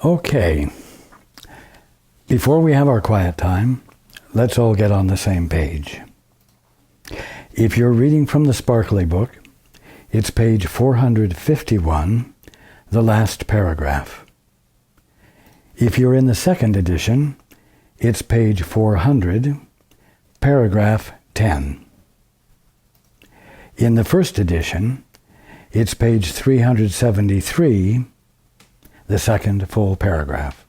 Okay, before we have our quiet time, let's all get on the same page. If you're reading from the Sparkly Book, it's page 451, the last paragraph. If you're in the second edition, it's page 400, paragraph 10. In the first edition, it's page 373, the second full paragraph.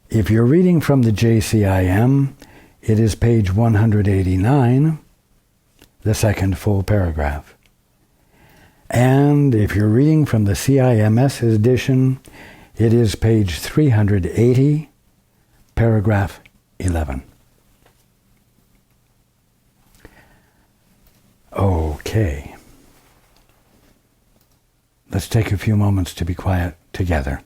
If you're reading from the ACIM, it is page 189, the second full paragraph. And if you're reading from the CIMS edition, it is page 380, paragraph 11. Okay. Let's take a few moments to be quiet together.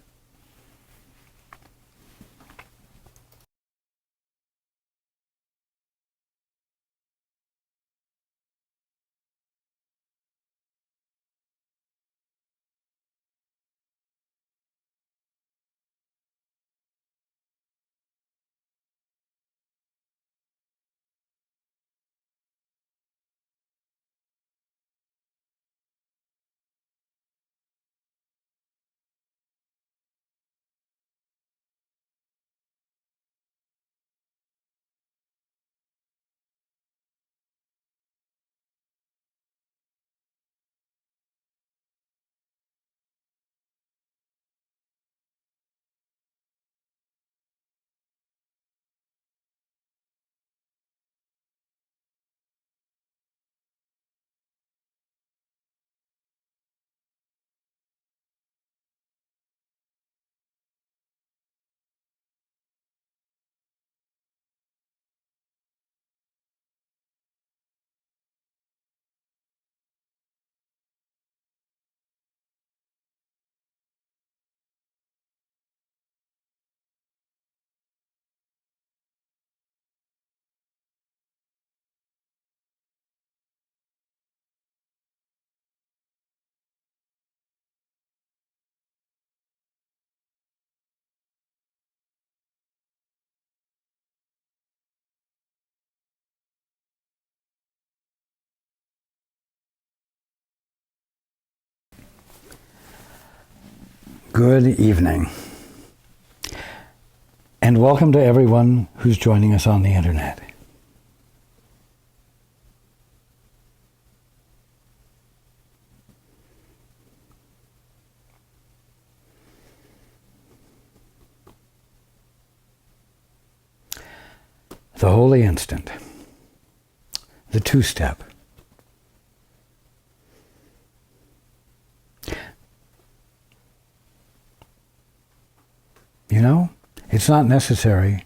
Good evening, and welcome to everyone who's joining us on the internet. The holy instant, the two-step. You know, it's not necessary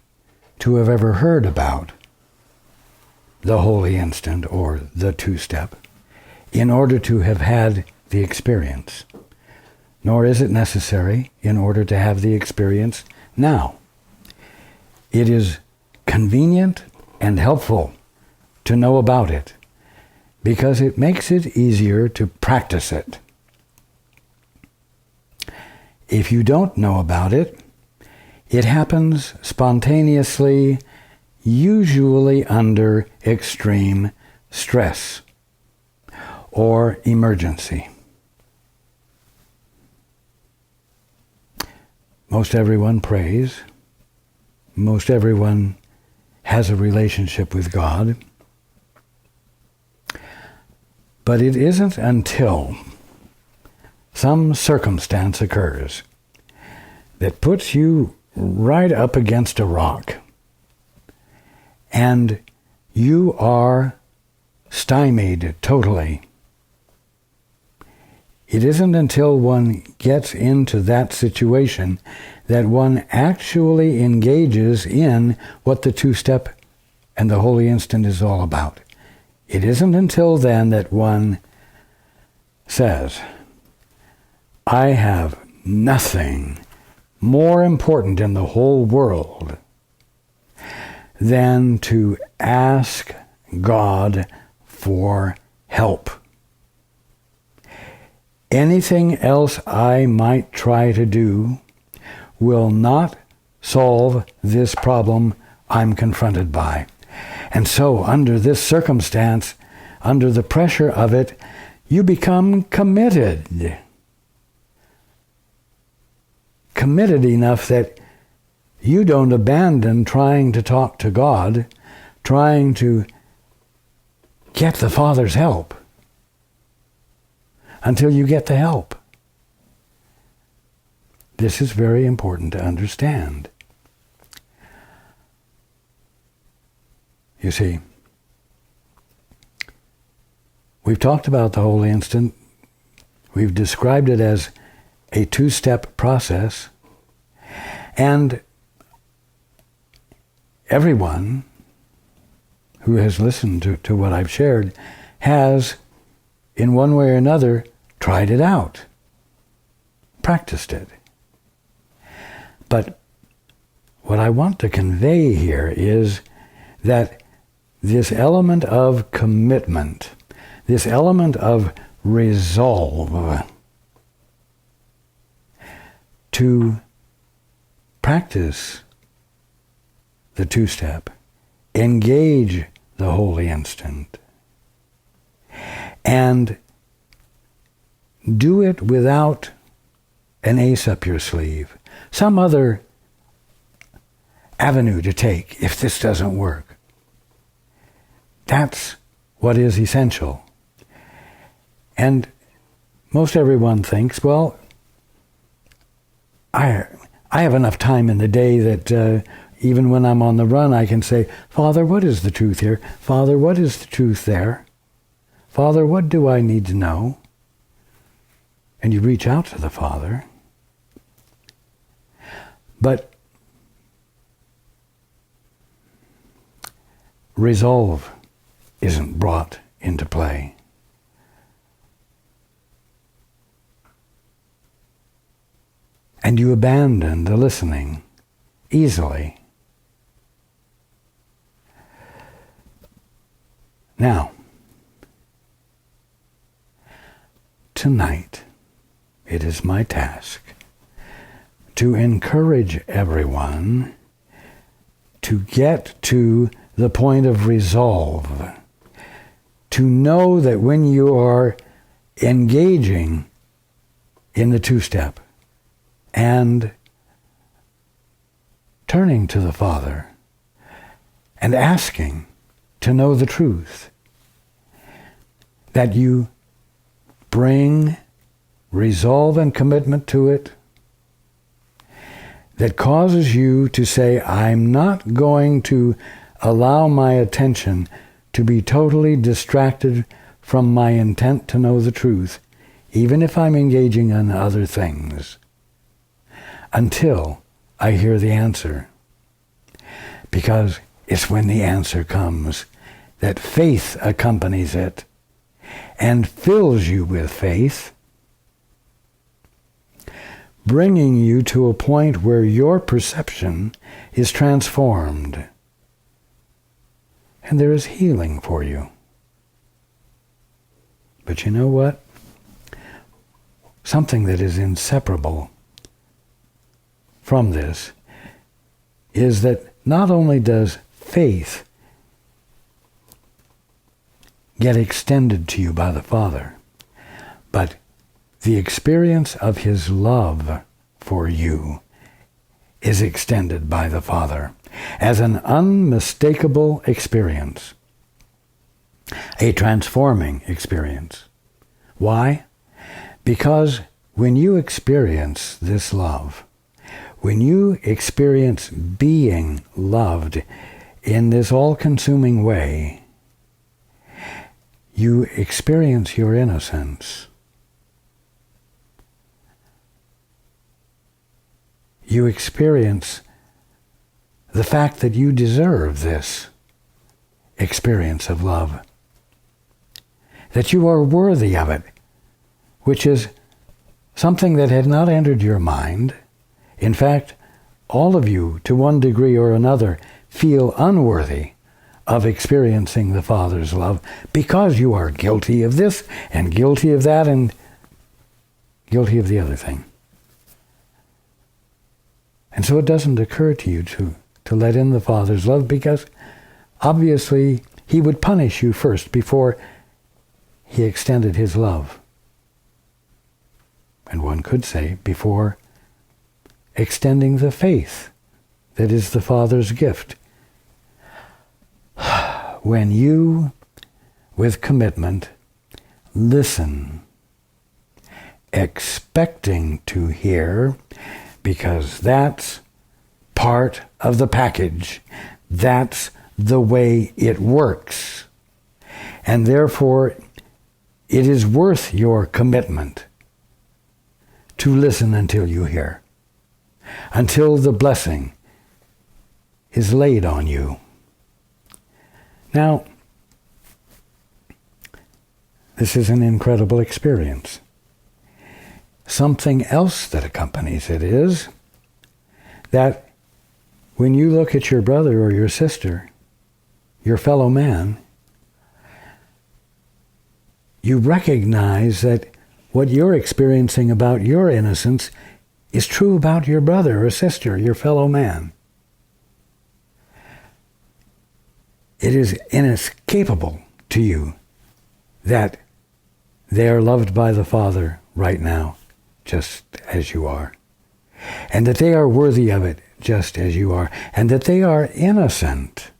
to have ever heard about the holy instant or the two-step in order to have had the experience. Nor is it necessary in order to have the experience now. It is convenient and helpful to know about it because it makes it easier to practice it. If you don't know about it, it happens spontaneously, usually under extreme stress or emergency. Most everyone prays. Most everyone has a relationship with God. But it isn't until some circumstance occurs that puts you right up against a rock, and you are stymied totally. It isn't until one gets into that situation that one actually engages in what the two-step and the holy instant is all about. It isn't until then that one says, I have nothing more important in the whole world than to ask God for help. Anything else I might try to do will not solve this problem I'm confronted by. And so, under this circumstance, under the pressure of it, you become committed. Committed enough that you don't abandon trying to talk to God, trying to get the Father's help until you get the help. This is very important to understand. You see, we've talked about the holy instant. We've described it as a two-step process. And everyone who has listened to what I've shared has, in one way or another, tried it out, practiced it. But what I want to convey here is that this element of commitment, this element of resolve to practice the two-step, engage the holy instant, and do it without an ace up your sleeve, some other avenue to take if this doesn't work. That's what is essential. And most everyone thinks, well, I have enough time in the day that even when I'm on the run, I can say, Father, what is the truth here? Father, what is the truth there? Father, what do I need to know? And you reach out to the Father. But resolve isn't brought into play. And you abandon the listening easily. Now, tonight, it is my task to encourage everyone to get to the point of resolve, to know that when you are engaging in the two-step and turning to the Father and asking to know the truth, that you bring resolve and commitment to it that causes you to say, I'm not going to allow my attention to be totally distracted from my intent to know the truth, even if I'm engaging in other things, until I hear the answer. Because it's when the answer comes that faith accompanies it and fills you with faith, bringing you to a point where your perception is transformed and there is healing for you. But you know what? Something that is inseparable from this is that not only does faith get extended to you by the Father, but the experience of His love for you is extended by the Father as an unmistakable experience, a transforming experience. Why? Because when you experience this love, when you experience being loved in this all-consuming way, you experience your innocence. You experience the fact that you deserve this experience of love, that you are worthy of it, which is something that had not entered your mind. In fact, all of you, to one degree or another, feel unworthy of experiencing the Father's love because you are guilty of this and guilty of that, and guilty of the other thing. And so it doesn't occur to you to let in the Father's love, because obviously he would punish you first before he extended his love. And one could say, before extending the faith that is the Father's gift. When you, with commitment, listen, expecting to hear, because that's part of the package. That's the way it works. And therefore, it is worth your commitment to listen until you hear, until the blessing is laid on you. Now, this is an incredible experience. Something else that accompanies it is that when you look at your brother or your sister, your fellow man, you recognize that what you're experiencing about your innocence is true about your brother or sister, your fellow man. It is inescapable to you that they are loved by the Father right now, just as you are, and that they are worthy of it just as you are, and that they are innocent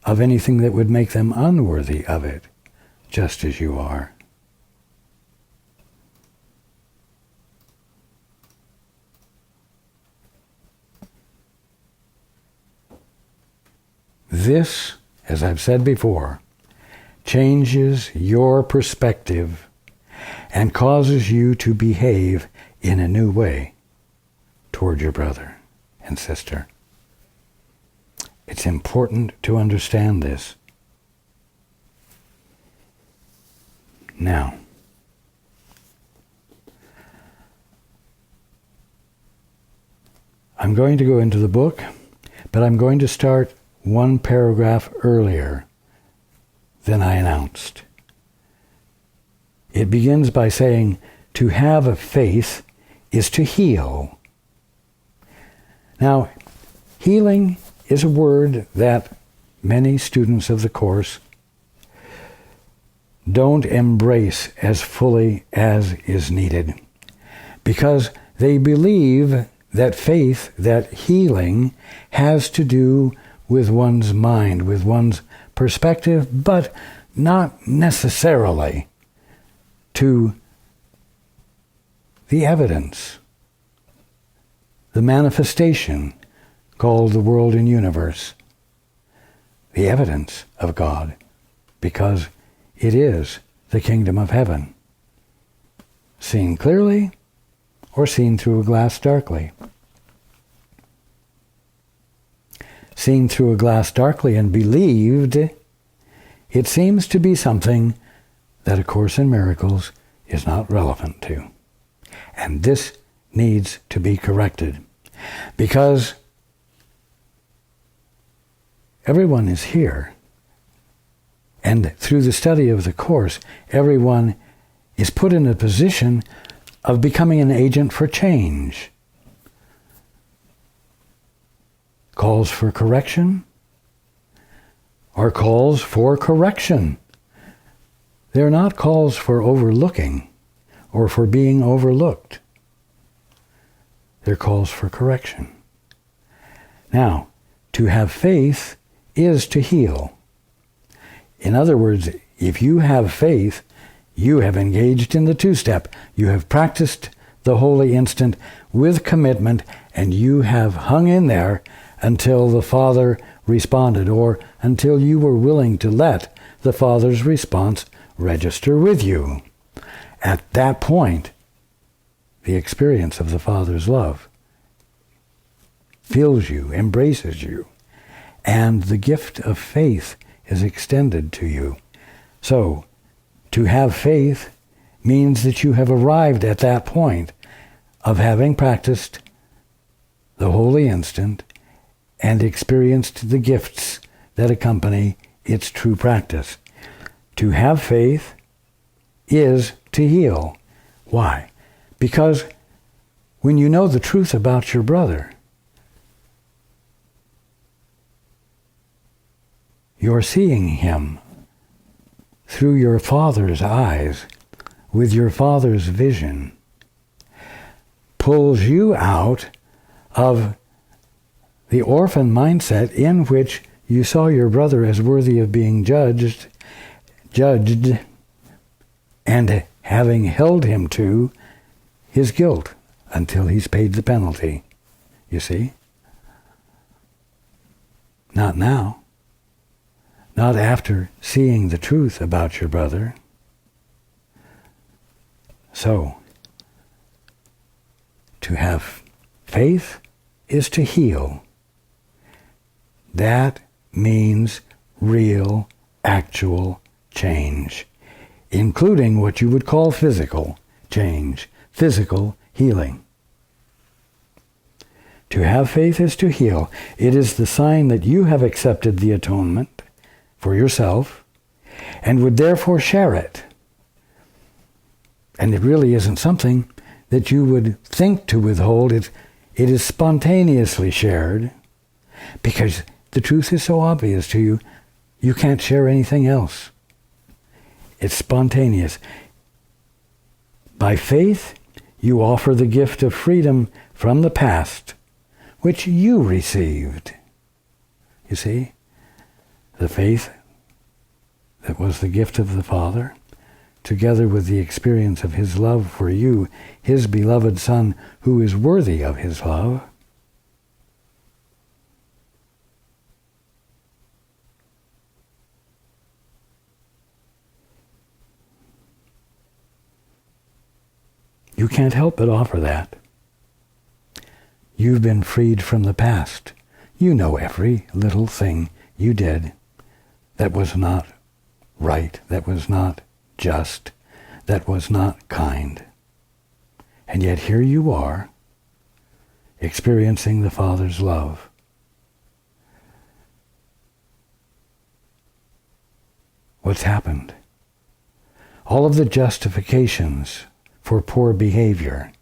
of anything that would make them unworthy of it, just as you are. This, as I've said before, changes your perspective and causes you to behave in a new way toward your brother and sister. It's important to understand this. Now, I'm going to go into the book, but I'm going to start one paragraph earlier than I announced. It begins by saying, to have a faith is to heal. Now, healing is a word that many students of the course don't embrace as fully as is needed, because they believe that faith, that healing, has to do with one's mind, with one's perspective, but not necessarily to the evidence, the manifestation called the world and universe, the evidence of God, because it is the kingdom of heaven, seen clearly or seen through a glass darkly. Seen through a glass darkly and believed, it seems to be something that A Course in Miracles is not relevant to. And this needs to be corrected, because everyone is here, and through the study of the Course, everyone is put in a position of becoming an agent for change. Calls for correction are calls for correction. They're not calls for overlooking or for being overlooked. They're calls for correction. Now, to have faith is to heal. In other words, if you have faith, you have engaged in the two-step. You have practiced the holy instant with commitment, and you have hung in there until the Father responded, or until you were willing to let the Father's response register with you. At that point, the experience of the Father's love fills you, embraces you, and the gift of faith is extended to you. So, to have faith means that you have arrived at that point of having practiced the holy instant and experienced the gifts that accompany its true practice. To have faith is to heal. Why? Because when you know the truth about your brother, you're seeing him through your Father's eyes, with your Father's vision, pulls you out of the orphan mindset in which you saw your brother as worthy of being judged, and having held him to his guilt until he's paid the penalty. You see? Not now. Not after seeing the truth about your brother. So, to have faith is to heal. That means real, actual change, including what you would call physical change, physical healing. To have faith is to heal. It is the sign that you have accepted the atonement for yourself and would therefore share it. And it really isn't something that you would think to withhold. It is spontaneously shared because the truth is so obvious to you, you can't share anything else. It's spontaneous. By faith, you offer the gift of freedom from the past, which you received. You see, the faith that was the gift of the Father, together with the experience of his love for you, his beloved Son, who is worthy of his love, you can't help but offer that. You've been freed from the past. You know every little thing you did that was not right, that was not just, that was not kind. And yet here you are, experiencing the Father's love. What's happened? All of the justifications for poor behavior,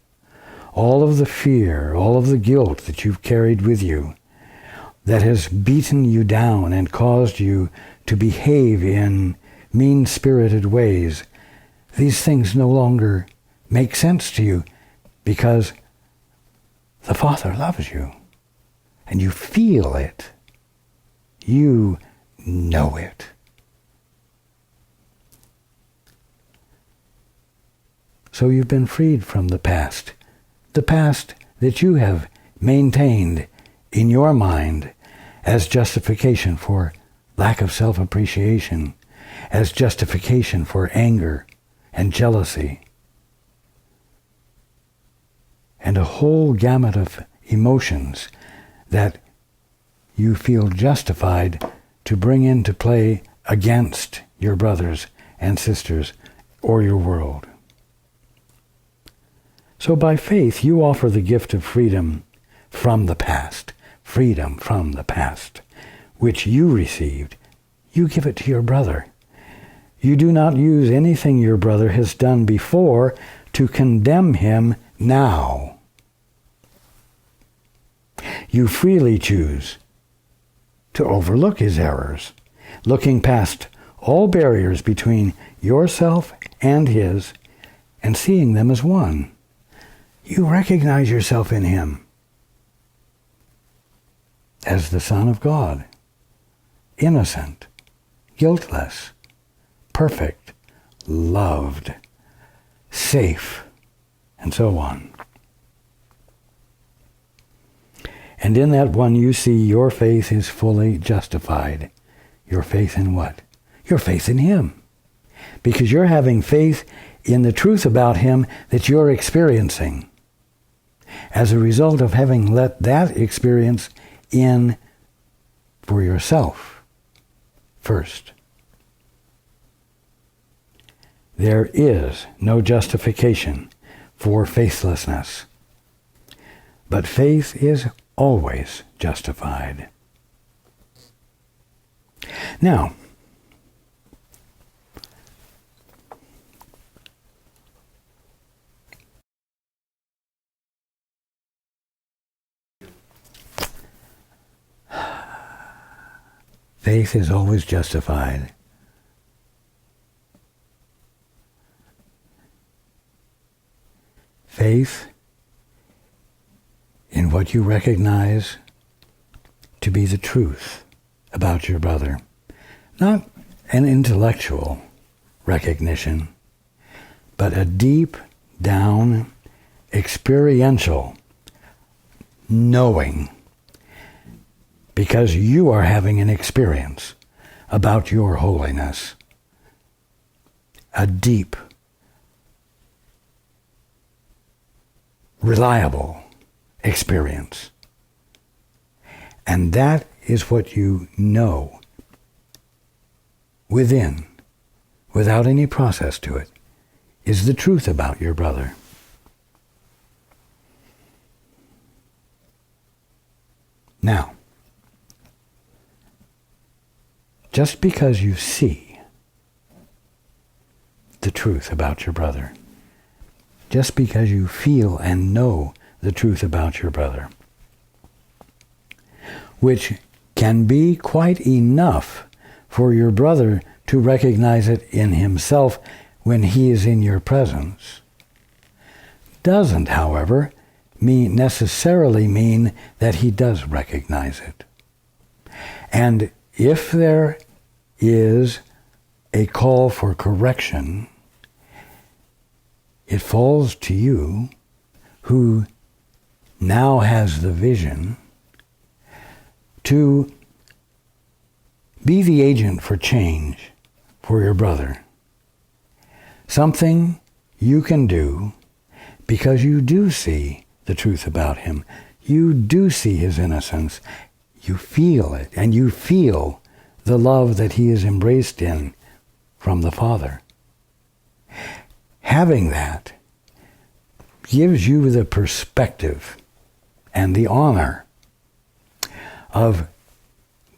all of the fear, all of the guilt that you've carried with you that has beaten you down and caused you to behave in mean-spirited ways, these things no longer make sense to you because the Father loves you and you feel it. You know it. So you've been freed from the past that you have maintained in your mind as justification for lack of self-appreciation, as justification for anger and jealousy, and a whole gamut of emotions that you feel justified to bring into play against your brothers and sisters or your world. So by faith, you offer the gift of freedom from the past, which you received. You give it to your brother. You do not use anything your brother has done before to condemn him now. You freely choose to overlook his errors, looking past all barriers between yourself and his and seeing them as one. You recognize yourself in him as the Son of God, innocent, guiltless, perfect, loved, safe, and so on. And in that one you see your faith is fully justified. Your faith in what? Your faith in him. Because you're having faith in the truth about him that you're experiencing as a result of having let that experience in for yourself first. There is no justification for faithlessness, but faith is always justified. Now, Faith is always justified. Faith in what you recognize to be the truth about your brother. Not an intellectual recognition, but a deep down experiential knowing, because you are having an experience about your holiness. A deep, reliable experience. And that is what you know within, without any process to it, is the truth about your brother. Now, just because you see the truth about your brother, just because you feel and know the truth about your brother, which can be quite enough for your brother to recognize it in himself when he is in your presence, doesn't, however, necessarily mean that he does recognize it. And if there is a call for correction, it falls to you, who now has the vision, to be the agent for change for your brother. Something you can do because you do see the truth about him. You do see his innocence. You feel it, and you feel the love that he is embraced in from the Father. Having that gives you the perspective and the honor of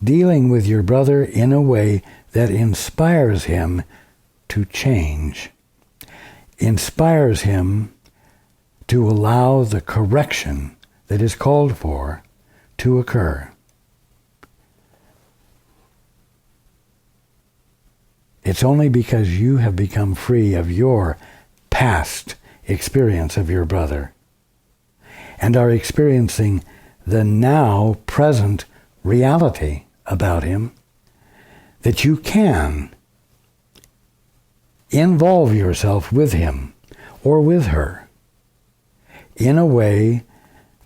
dealing with your brother in a way that inspires him to change, inspires him to allow the correction that is called for to occur. It's only because you have become free of your past experience of your brother and are experiencing the now present reality about him that you can involve yourself with him or with her in a way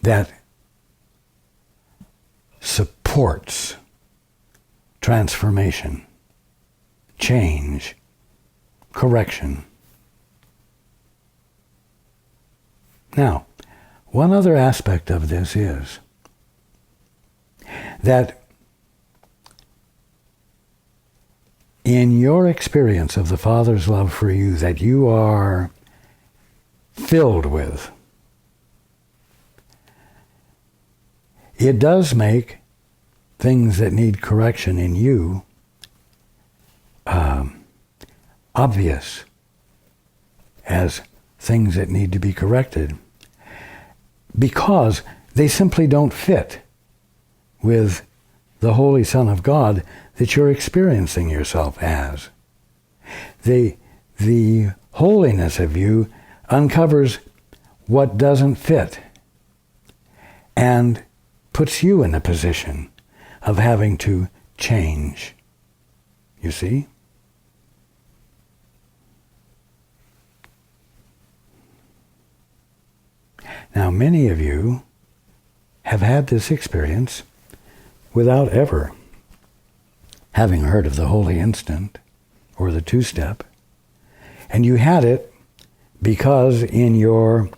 that supports transformation, change, correction. Now, one other aspect of this is that in your experience of the Father's love for you that you are filled with, it does make things that need correction in you obvious as things that need to be corrected, because they simply don't fit with the Holy Son of God that you're experiencing yourself as. The holiness of you uncovers what doesn't fit and puts you in a position of having to change. You see? Now, many of you have had this experience without ever having heard of the holy instant or the two-step, and you had it because in your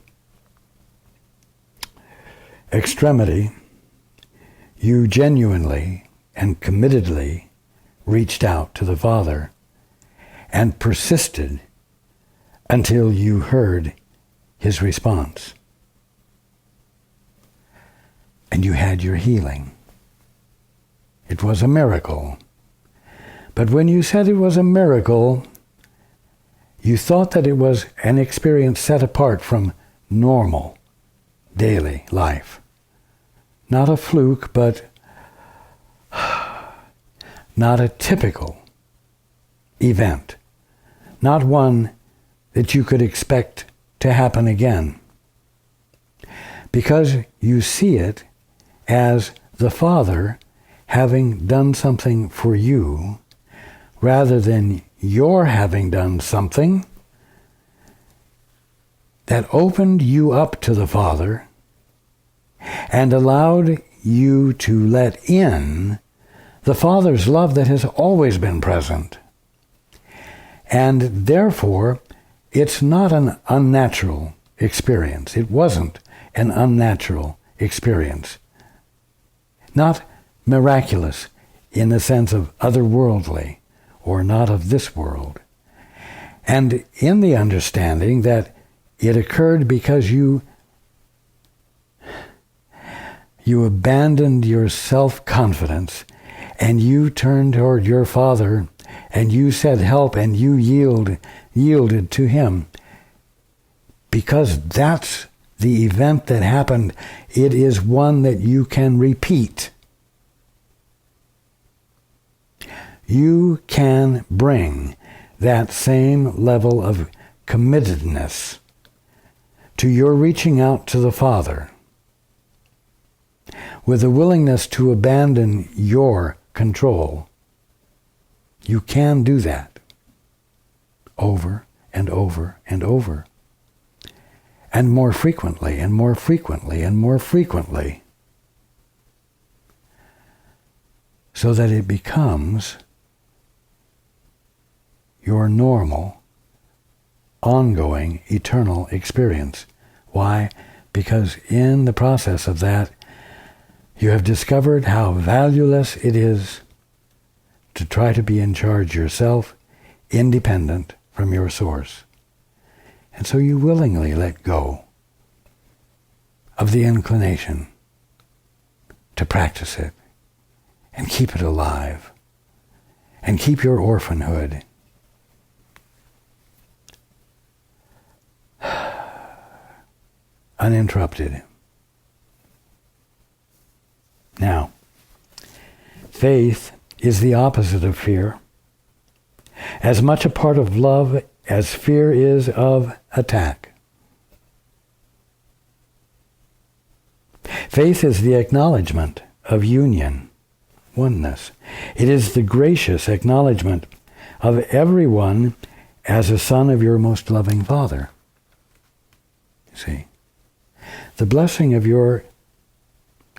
extremity you genuinely and committedly reached out to the Father and persisted until you heard his response. And you had your healing. It was a miracle. But when you said it was a miracle, you thought that it was an experience set apart from normal daily life. Not a fluke, but not a typical event, not one that you could expect to happen again, because you see it as the Father having done something for you rather than your having done something that opened you up to the Father and allowed you to let in the Father's love that has always been present. And therefore, it's not an unnatural experience. It wasn't an unnatural experience. Not miraculous in the sense of otherworldly or not of this world. And in the understanding that it occurred because you abandoned your self-confidence and you turned toward your Father and you said help and you yielded to Him. Because that's the event that happened, it is one that you can repeat. You can bring that same level of committedness to your reaching out to the Father with a willingness to abandon your control. You can do that over and over and over, and more frequently and more frequently and more frequently, so that it becomes your normal, ongoing, eternal experience. Why? Because in the process of that, you have discovered how valueless it is to try to be in charge yourself, independent from your source. And so you willingly let go of the inclination to practice it and keep it alive and keep your orphanhood. Uninterrupted. Now, faith is the opposite of fear, as much a part of love as fear is of attack. Faith is the acknowledgement of union, oneness. It is the gracious acknowledgement of everyone as a son of your most loving Father. See, the blessing of your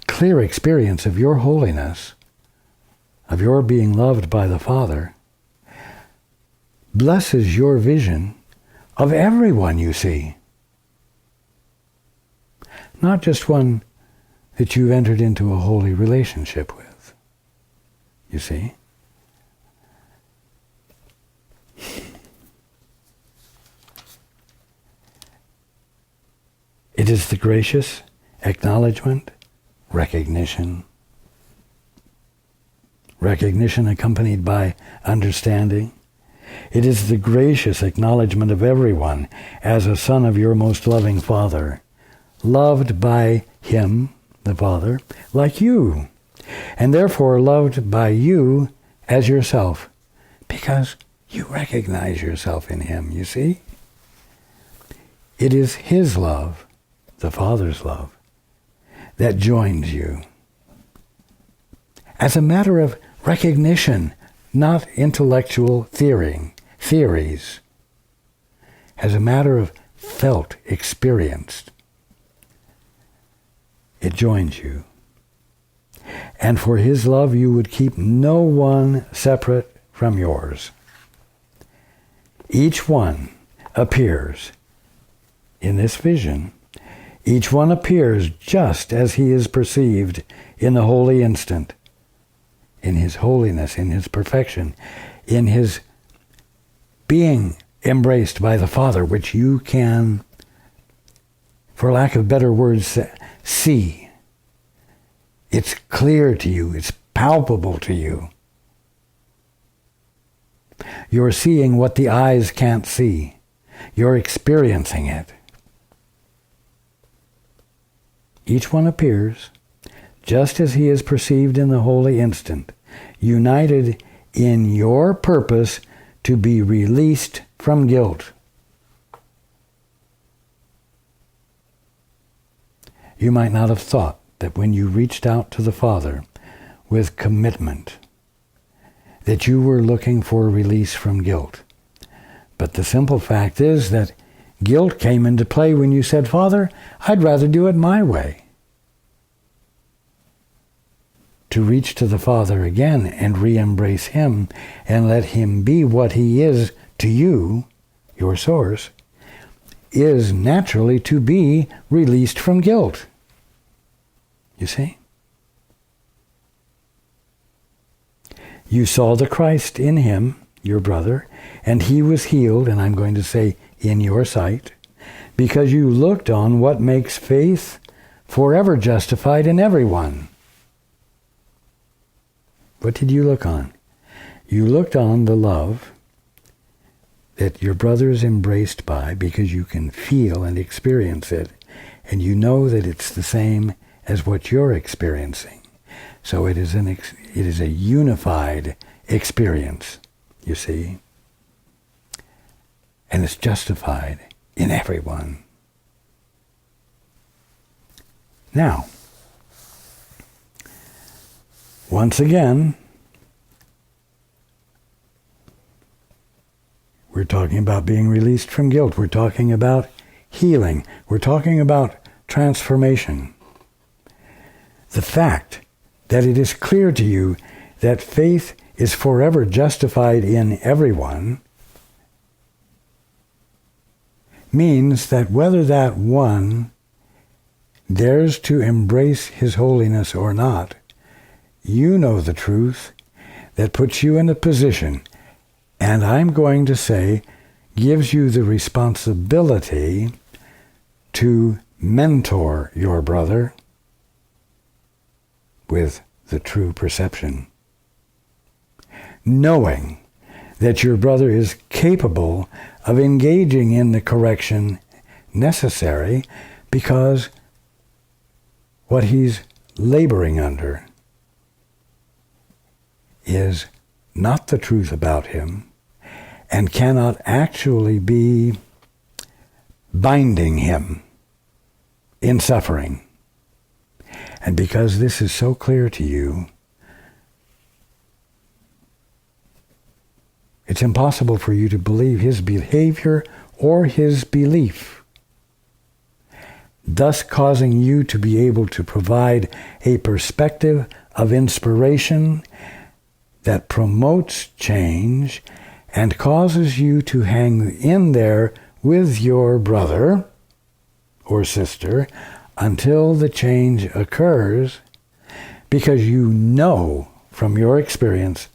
clear experience of your holiness, of your being loved by the Father, blesses your vision of everyone you see. Not just one that you've entered into a holy relationship with, you see. It is the gracious acknowledgement, recognition accompanied by understanding. It is the gracious acknowledgement of everyone as a son of your most loving Father, loved by Him, the Father, like you, and therefore loved by you as yourself, because you recognize yourself in Him, you see? It is His love, the Father's love, that joins you. As a matter of recognition, not intellectual theories, as a matter of felt, experienced, it joins you. And for His love you would keep no one separate from yours. Each one appears in this vision. Each one appears just as he is perceived in the holy instant, in His holiness, in His perfection, in His being embraced by the Father, which you can, for lack of better words, see. It's clear to you. It's palpable to you. You're seeing what the eyes can't see. You're experiencing it. Each one appears just as he is perceived in the holy instant, united in your purpose to be released from guilt. You might not have thought that when you reached out to the Father with commitment, that you were looking for release from guilt. But the simple fact is that guilt came into play when you said, Father, I'd rather do it my way. To reach to the Father again and re-embrace Him and let Him be what He is to you, your source, is naturally to be released from guilt. You see? You saw the Christ in him, your brother, and he was healed, and I'm going to say in your sight, because you looked on what makes faith forever justified in everyone. What did you look on? You looked on the love that your brother is embraced by, because you can feel and experience it, and you know that it's the same as what you're experiencing. So it is a unified experience, you see. And it's justified in everyone. Now, once again, we're talking about being released from guilt. We're talking about healing. We're talking about transformation. The fact that it is clear to you that faith is forever justified in everyone means that whether that one dares to embrace his holiness or not, you know the truth that puts you in a position, and I'm going to say, gives you the responsibility to mentor your brother with the true perception, knowing that your brother is capable of engaging in the correction necessary, because what he's laboring under is not the truth about him and cannot actually be binding him in suffering. And because this is so clear to you, it's impossible for you to believe his behavior or his belief, thus causing you to be able to provide a perspective of inspiration that promotes change and causes you to hang in there with your brother or sister until the change occurs, because you know from your experience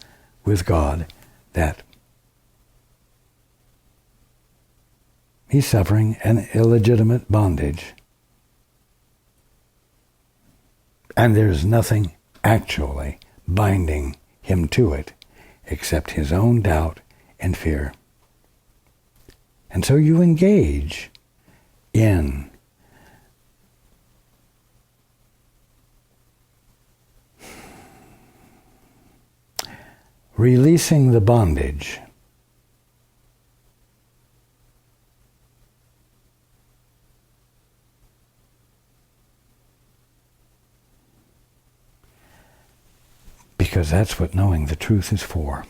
with God that he's suffering an illegitimate bondage. And there's nothing actually binding him to it except his own doubt and fear. And so you engage in releasing the bondage. Because that's what knowing the truth is for.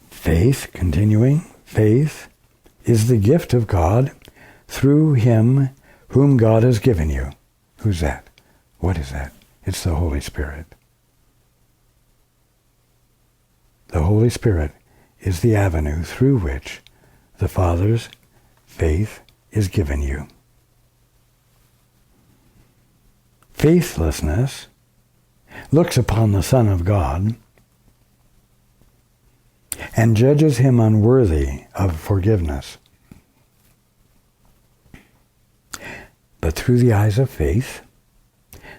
Faith, continuing, faith is the gift of God through him whom God has given you. Who's that? What is that? It's the Holy Spirit. The Holy Spirit is the avenue through which the Father's faith is given you. Faithlessness looks upon the Son of God and judges him unworthy of forgiveness. But through the eyes of faith,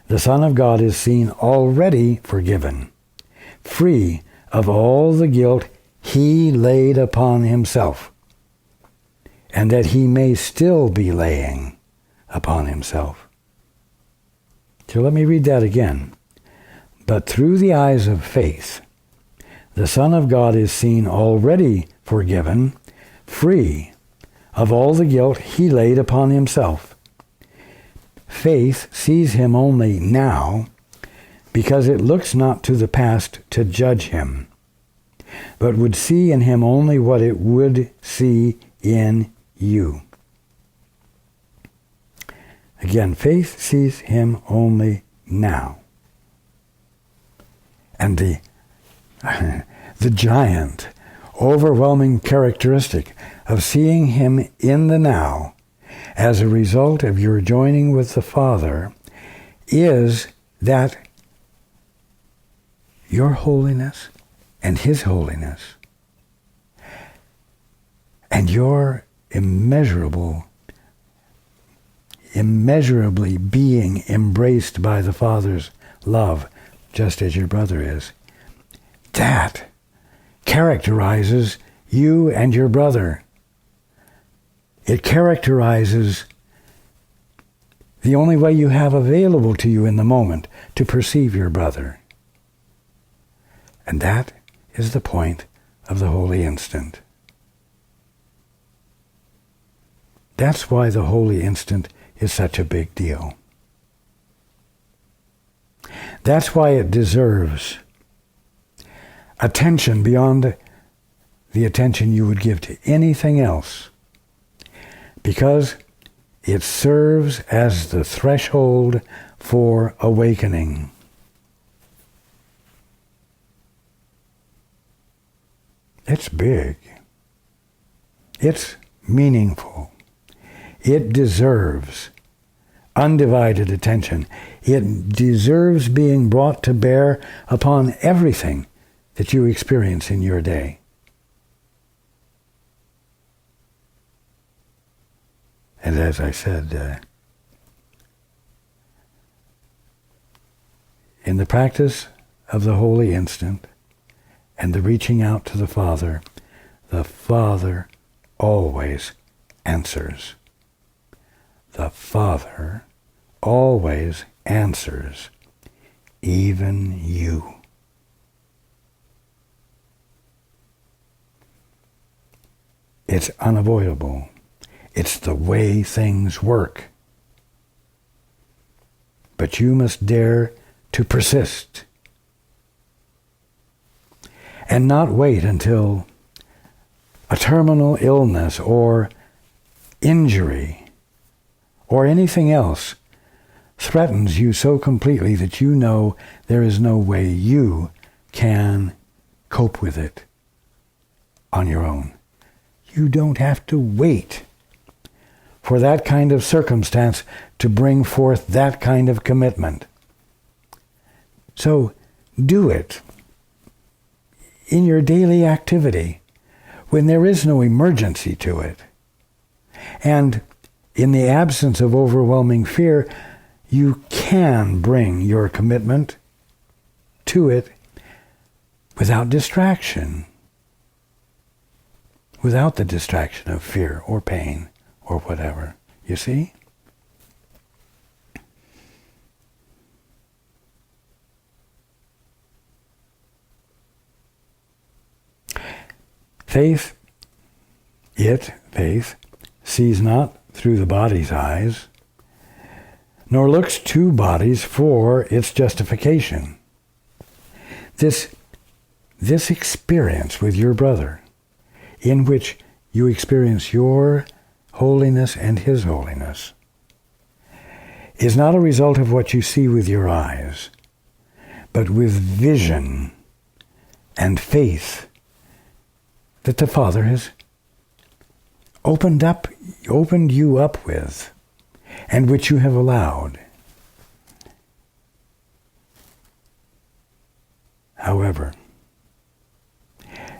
the Son of God is seen already forgiven, free of all the guilt he laid upon himself, and that he may still be laying upon himself. So let me read that again. But through the eyes of faith, the Son of God is seen already forgiven, free of all the guilt he laid upon himself. Faith sees him only now because it looks not to the past to judge him, but would see in him only what it would see in you. Again, faith sees him only now. And the giant, overwhelming characteristic of seeing him in the now as a result of your joining with the Father is that your holiness and his holiness and your immeasurably being embraced by the Father's love, just as your brother is, that characterizes you and your brother. It characterizes the only way you have available to you in the moment to perceive your brother. And that is the point of the holy instant. That's why the holy instant is such a big deal. That's why it deserves attention beyond the attention you would give to anything else, because it serves as the threshold for awakening. It's big. It's meaningful. It deserves undivided attention. It deserves being brought to bear upon everything that you experience in your day. And as I said, in the practice of the holy instant and the reaching out to the Father always answers. The Father always answers, even you. It's unavoidable. It's the way things work. But you must dare to persist and not wait until a terminal illness or injury or anything else threatens you so completely that you know there is no way you can cope with it on your own. You don't have to wait for that kind of circumstance to bring forth that kind of commitment. So do it in your daily activity when there is no emergency to it. And in the absence of overwhelming fear, you can bring your commitment to it without distraction, without the distraction of fear or pain or whatever. You see? Faith sees not through the body's eyes, nor looks to bodies for its justification. This experience with your brother, in which you experience your holiness and his holiness, is not a result of what you see with your eyes, but with vision and faith that the Father has opened you up with, and which you have allowed. However,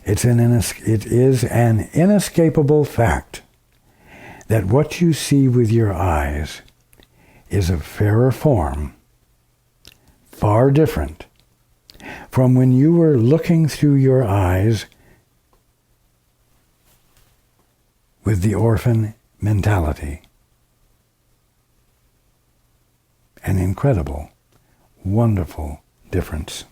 it is an inescapable fact that what you see with your eyes is of fairer form, far different from when you were looking through your eyes with the orphan mentality. an incredible, wonderful difference.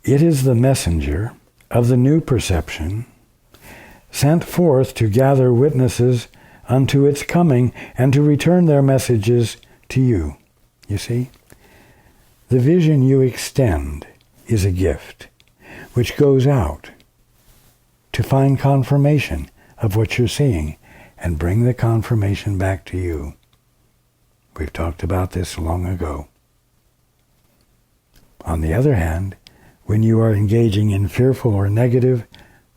It is the messenger of the new perception, sent forth to gather witnesses unto its coming and to return their messages to you. You see, the vision you extend is a gift which goes out to find confirmation of what you're seeing and bring the confirmation back to you. We've talked about this long ago. On the other hand, when you are engaging in fearful or negative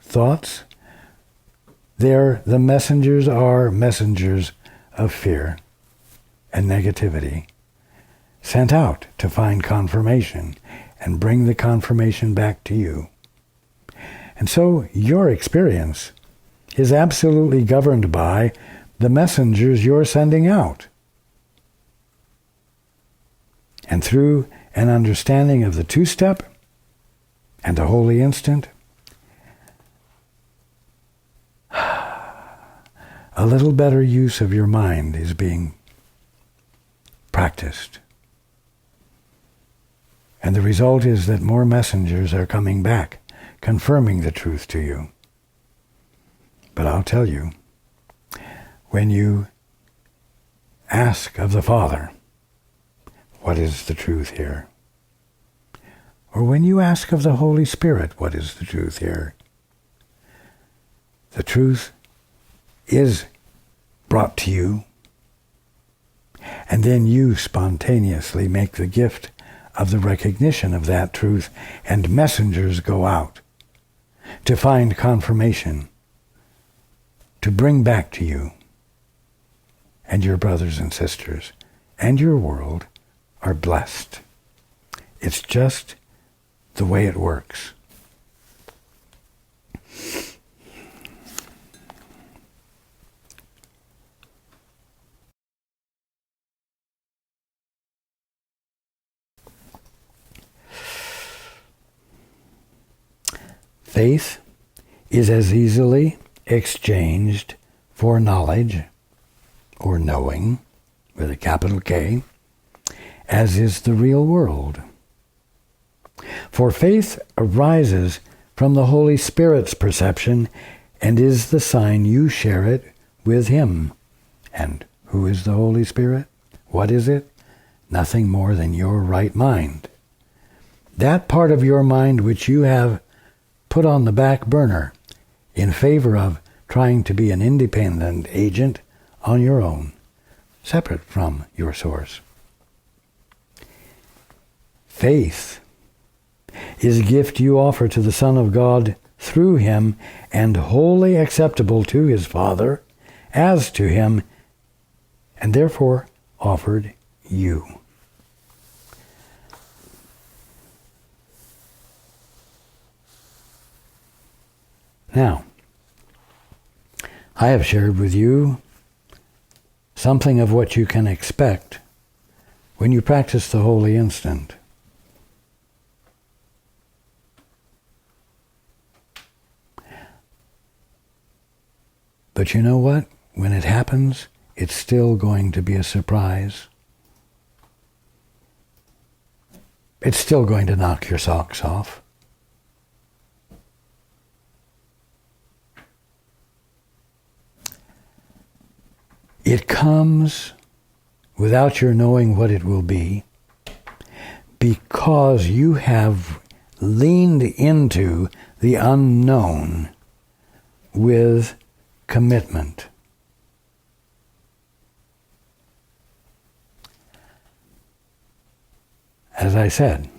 thoughts, the messengers are messengers of fear and negativity, sent out to find confirmation and bring the confirmation back to you. And so your experience is absolutely governed by the messengers you're sending out. And through an understanding of the two-step and the holy instant, a little better use of your mind is being practiced. And the result is that more messengers are coming back, confirming the truth to you. But I'll tell you, when you ask of the Father, what is the truth here? Or when you ask of the Holy Spirit, what is the truth here? The truth is brought to you, and then you spontaneously make the gift of the recognition of that truth, and messengers go out to find confirmation, to bring back to you, and your brothers and sisters and your world are blessed. It's just the way it works. Faith is as easily exchanged for knowledge, or knowing, with a capital K, as is the real world. For faith arises from the Holy Spirit's perception and is the sign you share it with Him. And who is the Holy Spirit? What is it? Nothing more than your right mind. That part of your mind which you have put on the back burner in favor of trying to be an independent agent on your own, separate from your source. Faith is a gift you offer to the Son of God through Him, and wholly acceptable to His Father as to Him, and therefore offered you. Now, I have shared with you something of what you can expect when you practice the holy instant. But you know what? When it happens, it's still going to be a surprise. It's still going to knock your socks off. It comes without your knowing what it will be, because you have leaned into the unknown with commitment. As I said,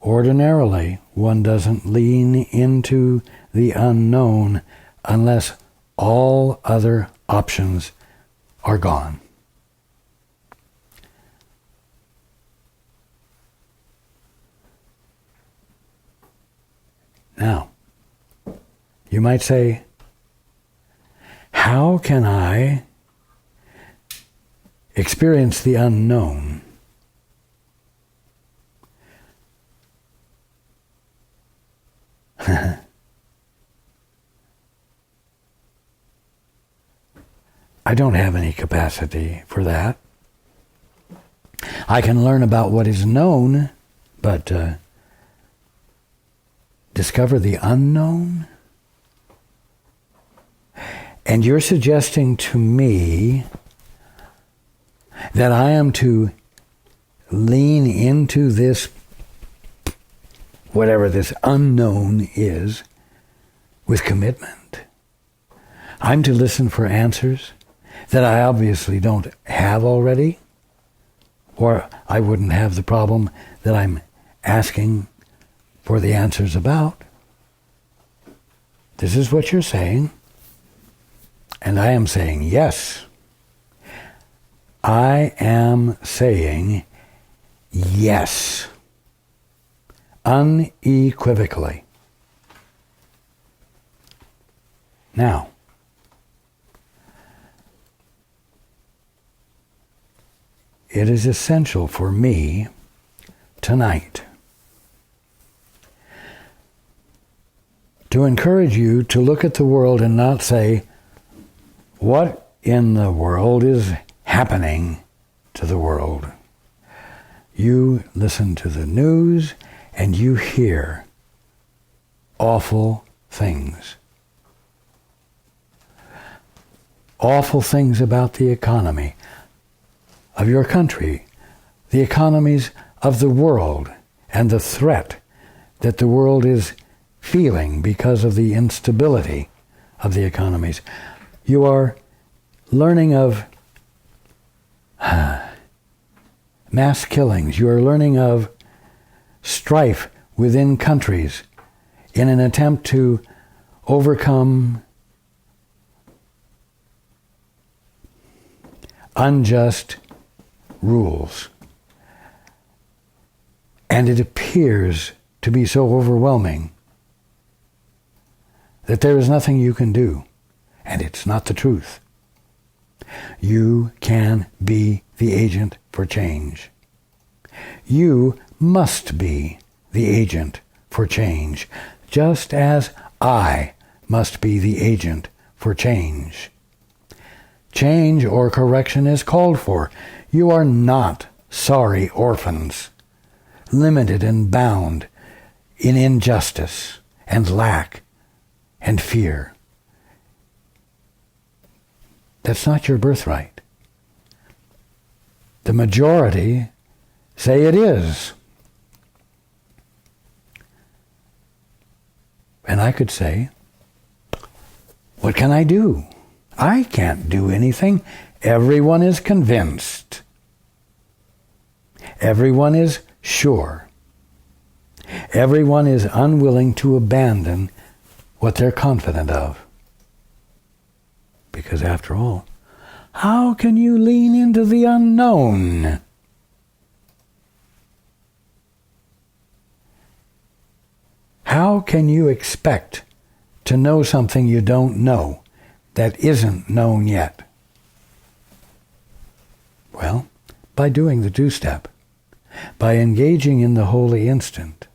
ordinarily one doesn't lean into the unknown unless all other options are gone. Now, you might say, how can I experience the unknown? I I don't have any capacity for that. I can learn about what is known, but discover the unknown? And you're suggesting to me that I am to lean into this, whatever this unknown is, with commitment. I'm to listen for answers that I obviously don't have already, or I wouldn't have the problem that I'm asking for the answers about. This is what you're saying. And I am saying yes. I am saying yes. Unequivocally. Now, it is essential for me tonight to encourage you to look at the world and not say, what in the world is happening to the world? You listen to the news and you hear awful things. Awful things about the economy of your country, the economies of the world, and the threat that the world is feeling because of the instability of the economies. You are learning of mass killings. You are learning of strife within countries in an attempt to overcome unjust rules. And it appears to be so overwhelming that there is nothing you can do. And it's not the truth. You can be the agent for change. You must be the agent for change, just as I must be the agent for change. Change or correction is called for. You are not sorry orphans, limited and bound in injustice and lack and fear. That's not your birthright. The majority say it is. And I could say, what can I do? I can't do anything. Everyone is convinced. Everyone is sure. Everyone is unwilling to abandon what they're confident of. Because after all, how can you lean into the unknown? How can you expect to know something you don't know that isn't known yet? Well, by doing the two-step, by engaging in the holy instant,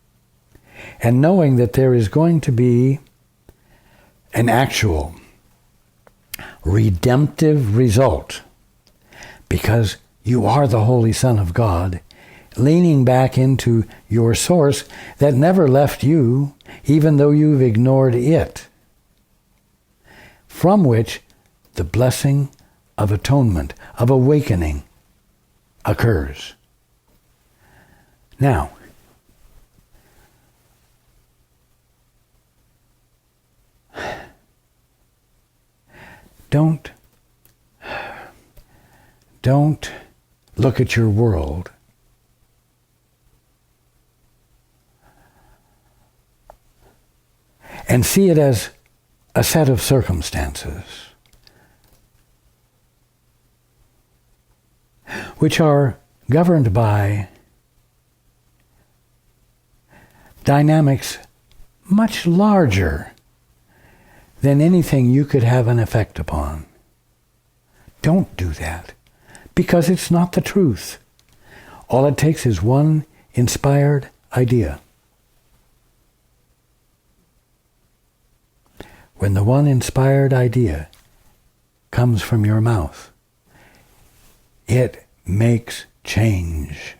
and knowing that there is going to be an actual redemptive result, because you are the Holy Son of God, leaning back into your source that never left you, even though you've ignored it, from which the blessing of atonement, of awakening, occurs. Now, don't look at your world and see it as a set of circumstances which are governed by dynamics much larger than anything you could have an effect upon. Don't do that, because it's not the truth. All it takes is one inspired idea. When the one inspired idea comes from your mouth, it makes change.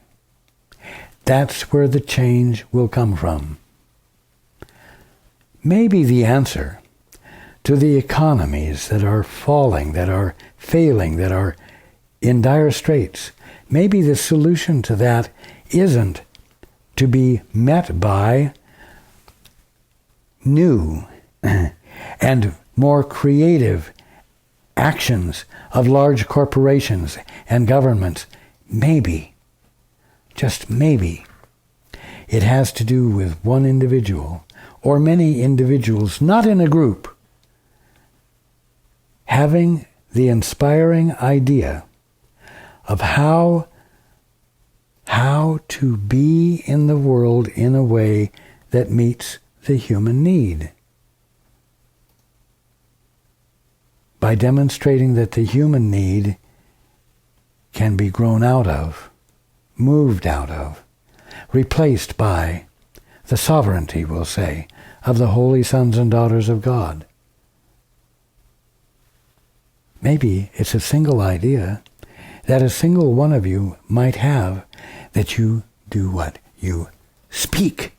That's where the change will come from. Maybe the answer to the economies that are falling, that are failing, that are in dire straits, maybe the solution to that isn't to be met by new and more creative actions of large corporations and governments. Maybe, just maybe, it has to do with one individual or many individuals, not in a group, having the inspiring idea of how to be in the world in a way that meets the human need. By demonstrating that the human need can be grown out of, moved out of, replaced by the sovereignty, we'll say, of the holy sons and daughters of God. Maybe it's a single idea that a single one of you might have, that you do what? You speak.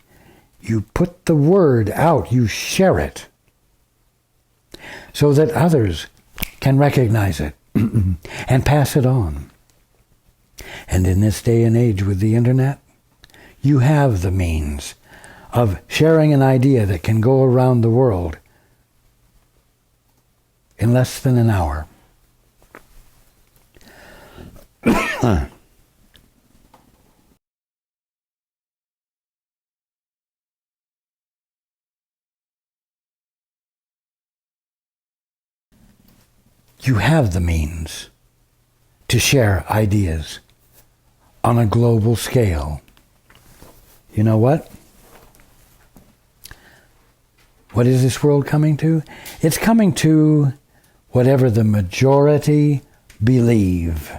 You put the word out. You share it so that others can recognize it and pass it on. And in this day and age with the internet, you have the means of sharing an idea that can go around the world in less than an hour. You have the means to share ideas on a global scale. You know what? What is this world coming to? It's coming to whatever the majority believe.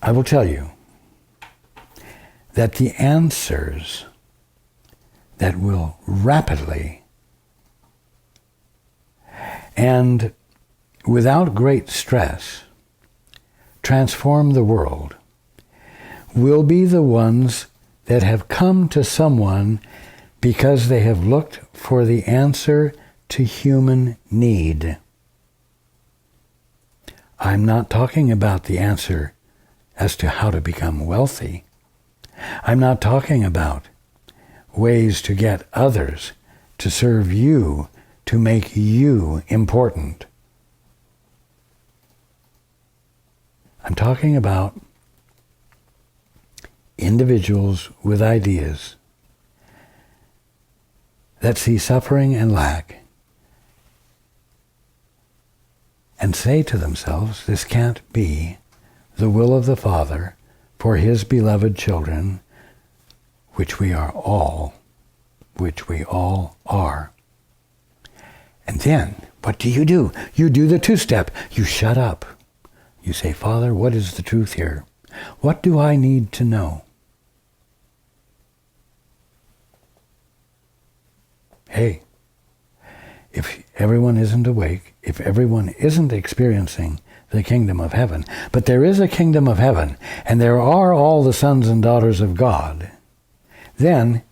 I will tell you that the answers that will rapidly and without great stress transform the world will be the ones that have come to someone because they have looked for the answer to human need. I'm not talking about the answer as to how to become wealthy. I'm not talking about ways to get others to serve you, to make you important. I'm talking about individuals with ideas that see suffering and lack and say to themselves, this can't be the will of the Father for his beloved children, which we all are. And then, what do? You do the two-step. You shut up. You say, Father, what is the truth here? What do I need to know? Hey, if everyone isn't awake, if everyone isn't experiencing the kingdom of heaven, but there is a kingdom of heaven, and there are all the sons and daughters of God, then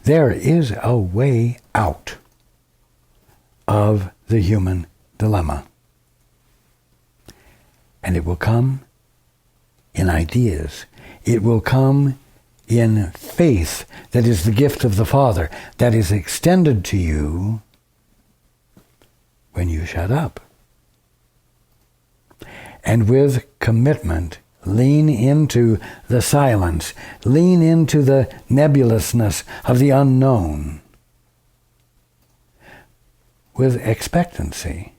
there is a way out of the human dilemma. And it will come in ideas. It will come in faith that is the gift of the Father, that is extended to you when you shut up. And with commitment, lean into the silence, lean into the nebulousness of the unknown with expectancy.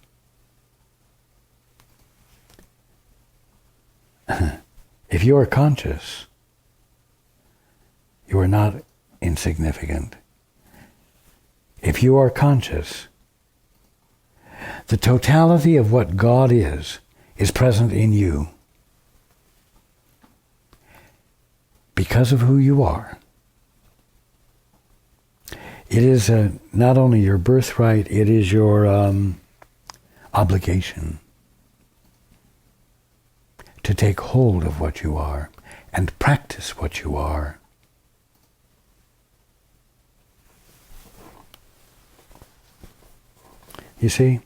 If you are conscious, you are not insignificant. If you are conscious, the totality of what God is present in you. because of who you are. It is not only your birthright, it is your obligation to take hold of what you are and practice what you are. You see,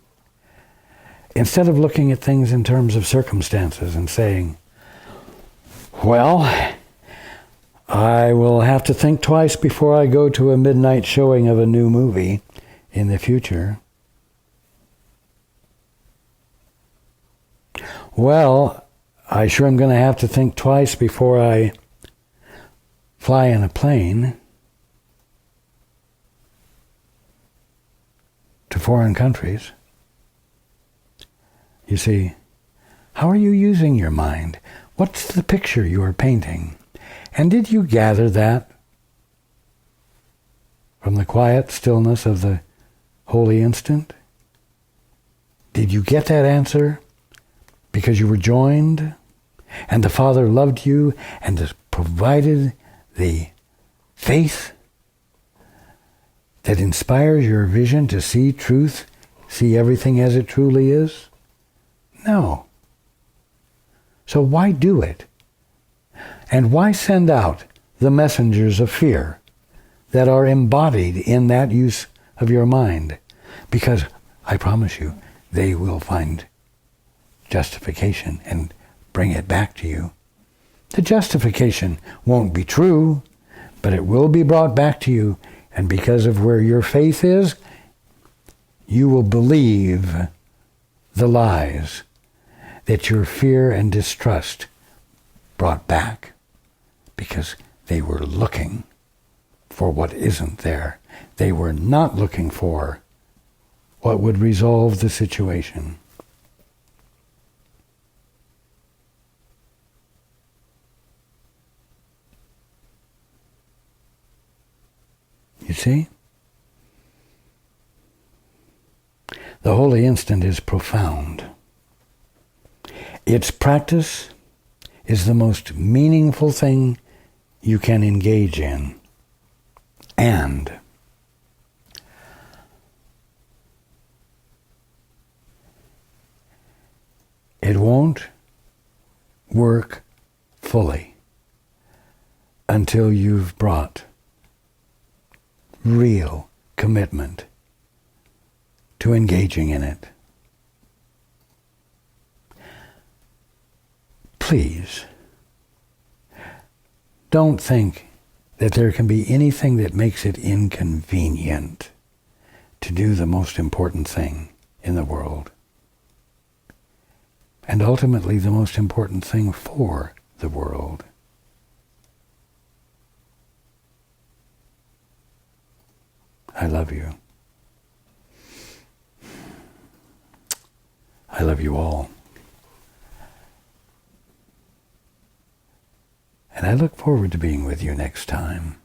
instead of looking at things in terms of circumstances and saying, well, I will have to think twice before I go to a midnight showing of a new movie in the future. Well, I sure am going to have to think twice before I fly in a plane to foreign countries. You see, how are you using your mind? What's the picture you are painting? And did you gather that from the quiet stillness of the holy instant? Did you get that answer because you were joined and the Father loved you and has provided the faith that inspires your vision to see truth, see everything as it truly is? No. So why do it? And why send out the messengers of fear that are embodied in that use of your mind? Because I promise you, they will find justification and bring it back to you. The justification won't be true, but it will be brought back to you. And because of where your faith is, you will believe the lies that your fear and distrust brought back, because they were looking for what isn't there. They were not looking for what would resolve the situation. You see? The holy instant is profound. Its practice is the most meaningful thing you can engage in. And it won't work fully until you've brought real commitment to engaging in it. Please, don't think that there can be anything that makes it inconvenient to do the most important thing in the world, and ultimately the most important thing for the world. I love you. I love you all. And I look forward to being with you next time.